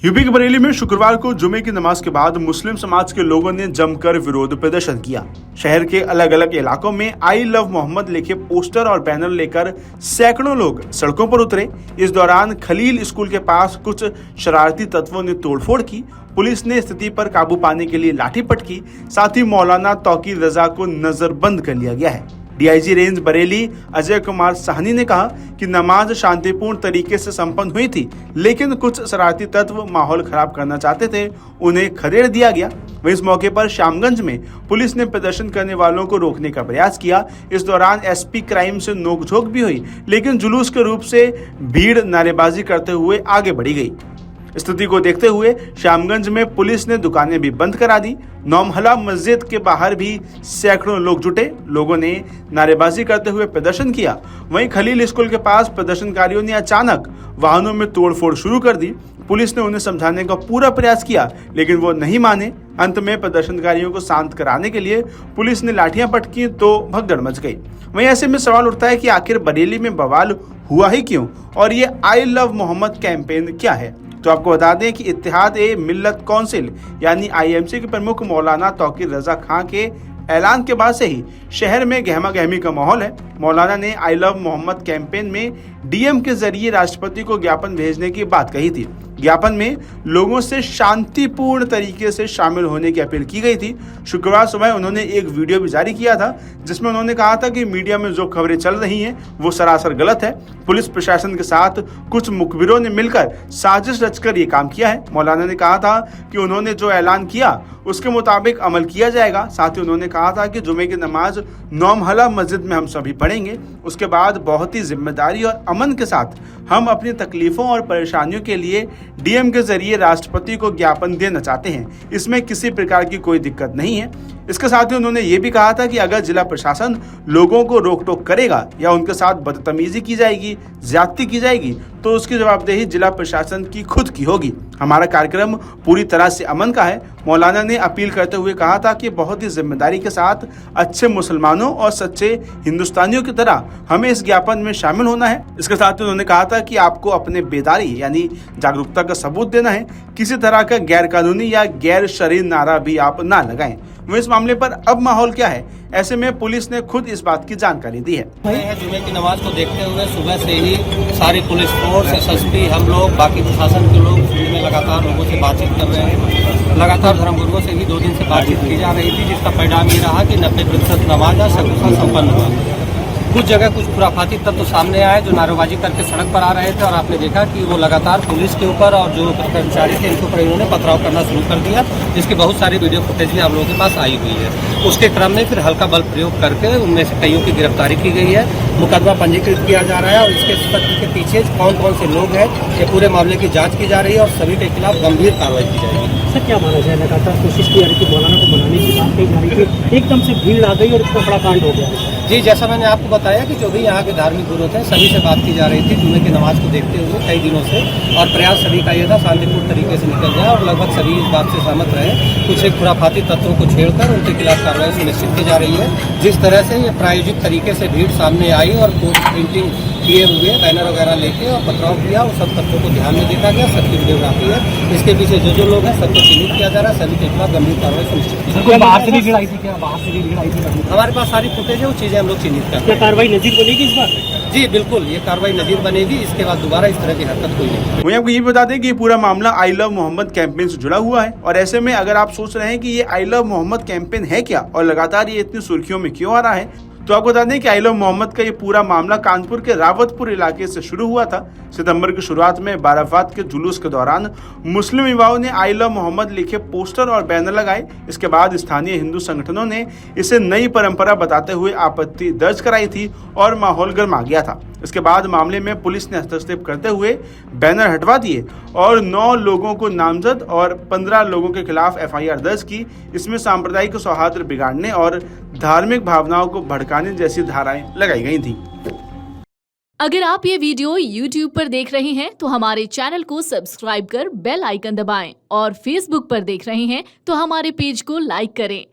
UP के बरेली में शुक्रवार को जुमे की नमाज के बाद मुस्लिम समाज के लोगों ने जमकर विरोध प्रदर्शन किया। शहर के अलग अलग इलाकों में आई लव मोहम्मद लिखे पोस्टर और बैनर लेकर सैकड़ों लोग सड़कों पर उतरे। इस दौरान खलील स्कूल के पास कुछ शरारती तत्वों ने तोड़फोड़ की। पुलिस ने स्थिति पर काबू पाने के लिए लाठी पटकी। साथ ही मौलाना तौकीर रजा को नजरबंद कर लिया गया है। डीआईजी रेंज बरेली अजय कुमार साहनी ने कहा कि नमाज शांतिपूर्ण तरीके से संपन्न हुई थी, लेकिन कुछ शरारती तत्व माहौल खराब करना चाहते थे, उन्हें खदेड़ दिया गया। वहीं इस मौके पर श्यामगंज में पुलिस ने प्रदर्शन करने वालों को रोकने का प्रयास किया। इस दौरान एसपी क्राइम से नोकझोंक भी हुई, लेकिन जुलूस के रूप से भीड़ नारेबाजी करते हुए आगे बढ़ी गई। स्थिति को देखते हुए श्यामगंज में पुलिस ने दुकानें भी बंद करा दी। नौमहला मस्जिद के बाहर भी सैकड़ों लोग जुटे। लोगों ने नारेबाजी करते हुए प्रदर्शन किया। वहीं खलील स्कूल के पास प्रदर्शनकारियों ने अचानक वाहनों में तोड़फोड़ शुरू कर दी। पुलिस ने उन्हें समझाने का पूरा प्रयास किया, लेकिन वो नहीं माने। अंत में प्रदर्शनकारियों को शांत कराने के लिए पुलिस ने लाठियां पटकी तो भगदड़ मच गई। वहीं ऐसे में सवाल उठता है कि आखिर बरेली में बवाल हुआ ही क्यों, और ये आई लव मोहम्मद कैंपेन क्या है। तो आपको बता दें कि इत्तेहाद ए मिल्लत काउंसिल यानी आईएमसी के प्रमुख मौलाना तौकीर रजा खां के ऐलान के बाद से ही शहर में गहमा गहमी का माहौल है। मौलाना ने आई लव मोहम्मद कैंपेन में डीएम के जरिए राष्ट्रपति को ज्ञापन भेजने की बात कही थी। ज्ञापन में लोगों से शांतिपूर्ण तरीके से शामिल होने की अपील की गई थी। शुक्रवार सुबह उन्होंने एक वीडियो भी जारी किया था, जिसमें उन्होंने कहा था कि मीडिया में जो खबरें चल रही हैं वो सरासर गलत है। पुलिस प्रशासन के साथ कुछ मुखबिरों ने मिलकर साजिश रचकर ये काम किया है। मौलाना ने कहा था कि उन्होंने जो ऐलान किया उसके मुताबिक अमल किया जाएगा। साथ ही उन्होंने कहा था कि जुमे की नमाज नौमहला मस्जिद में हम सभी पढ़ेंगे। उसके बाद बहुत ही जिम्मेदारी और अमन के साथ हम अपनी तकलीफों और परेशानियों के लिए डीएम के जरिए राष्ट्रपति को ज्ञापन देना चाहते हैं। इसमें किसी प्रकार की कोई दिक्कत नहीं है। इसके साथ ही उन्होंने ये भी कहा था कि अगर जिला प्रशासन लोगों को रोक टोक करेगा या उनके साथ बदतमीजी की जाएगी, ज्यादती की जाएगी, तो उसकी जवाबदेही जिला प्रशासन की खुद की होगी। हमारा कार्यक्रम पूरी तरह से अमन का है। मौलाना ने अपील करते हुए कहा था कि बहुत ही जिम्मेदारी के साथ अच्छे मुसलमानों और सच्चे हिंदुस्तानियों की तरह हमें इस ज्ञापन में शामिल होना है। इसके साथ ही उन्होंने कहा था कि आपको अपने बेदारी यानी जागरूकता का सबूत देना है। किसी तरह का गैर कानूनी या गैर शरई नारा भी आप ना लगाएं। वह इस मामले पर अब माहौल क्या है, ऐसे में पुलिस ने खुद इस बात की जानकारी दी है। जुमे की नमाज को देखते हुए सुबह से ही सारी पुलिस फोर्स, एसएसपी, हम लोग, बाकी प्रशासन के लोग फील्ड में लगातार लोगों से बातचीत कर रहे हैं। लगातार धर्मगुरुओं से भी 2 दिन से बातचीत की जा रही थी, जिसका परिणाम ये रहा कि 90% नमाज आज सकुशल संपन्न हुआ। कुछ जगह कुछ खुराफाती तत्व तो सामने आए जो नारेबाजी करके सड़क पर आ रहे थे, और आपने देखा कि वो लगातार पुलिस के ऊपर और जो कर्मचारी थे इनके ऊपर इन्होंने पथराव करना शुरू कर दिया, जिसकी बहुत सारी वीडियो फुटेज भी हम लोगों के पास आई हुई है। उसके क्रम में फिर हल्का बल प्रयोग करके उनमें से कईयों की गिरफ्तारी की गई है। मुकदमा पंजीकृत किया जा रहा है और इसके सत्य के पीछे कौन कौन से लोग हैं, ये पूरे मामले की जाँच की जा रही है और सभी के खिलाफ गंभीर कार्रवाई की जाएगी। सर, क्या माना जाए, लगातार कोशिश की जा रही थी मौलाना को बनाने की बात कही जा रही थी, एकदम से भीड़ आ गई और इतना बड़ा कांड हो गया। जी, जैसा मैंने आपको बताया कि जो भी यहाँ के धार्मिक गुरु थे सभी से बात की जा रही थी जुमे की नमाज को देखते हुए कई दिनों से, और प्रयास सभी का ये था शांतिपूर्ण तरीके से निकल जाए, और लगभग सभी इस बात से सहमत रहे। कुछ एक खुराफाती तत्वों को छेड़कर उनके खिलाफ कार्रवाई सुनिश्चित की जा रही है। जिस तरह से ये प्रायोजित तरीके से भीड़ सामने आई और पोस्ट प्रिंटिंग किए हुए बैनर वगैरह लेके और पथराव किया, उस सब तत्वों को ध्यान में देखा गया, सबकी वीडियोग्राफी है। इसके पीछे जो लोग हैं सबको चिन्हित किया जा रहा है, सभी के खिलाफ गंभीर कार्रवाई सुनिश्चित की जा रही है। बाहर से भी भीड़ आई थी क्या? बाहर से भी भीड़ आई थी? हमारे पास सारी फुटेज है, वो चीज़ें हम लोग चिन्हित करते हैं। कार्रवाई नजीर बनेगी इस बार? जी बिल्कुल, ये कार्रवाई नजीर बनेगी। इसके बाद दोबारा इस तरह की हरकत कोई नहीं। वहीं आपको ये बता दें कि ये पूरा मामला आई लव मोहम्मद कैंपेन से जुड़ा हुआ है, और ऐसे में अगर आप सोच रहे हैं कि ये आई लव मोहम्मद कैंपेन है क्या और लगातार ये इतनी सुर्खियों में क्यों आ रहा है, तो आपको बता दें कि आई लव मोहम्मद का ये पूरा मामला कानपुर के रावतपुर इलाके से शुरू हुआ था। सितंबर की शुरुआत में बाराफात के जुलूस के दौरान मुस्लिम युवाओं ने आई लव मोहम्मद लिखे पोस्टर और बैनर लगाए। इसके बाद स्थानीय हिंदू संगठनों ने इसे नई परंपरा बताते हुए आपत्ति दर्ज कराई थी और माहौल गर्मा गया था। इसके बाद मामले में पुलिस ने हस्तक्षेप करते हुए बैनर हटवा दिए और 9 लोगों को नामजद और 15 लोगों के खिलाफ एफआईआर दर्ज की। इसमें सांप्रदायिक सौहार्द बिगाड़ने और धार्मिक भावनाओं को भड़काने जैसी धाराएं लगाई गई थी। अगर आप ये वीडियो YouTube पर देख रहे हैं तो हमारे चैनल को सब्सक्राइब कर बेल आइकन दबाएं, और Facebook पर देख रहे हैं तो हमारे पेज को लाइक करें।